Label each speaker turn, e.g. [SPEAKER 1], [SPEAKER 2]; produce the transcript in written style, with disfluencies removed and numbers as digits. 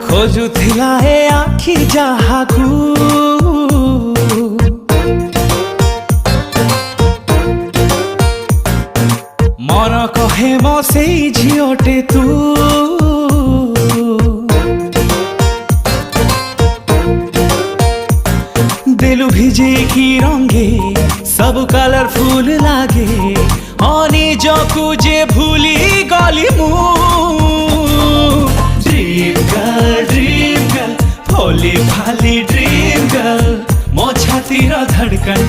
[SPEAKER 1] खोजुथिला ए आखि जाहाकू मन कहे मो सेई झियोटे तू दिलु भिजे की रंगे सब कलरफुल लागे अनि जकु जे भूली गली मु ड्रीम गर्ल भोली भाली ड्रीम गर्ल मो छाती र धड़कन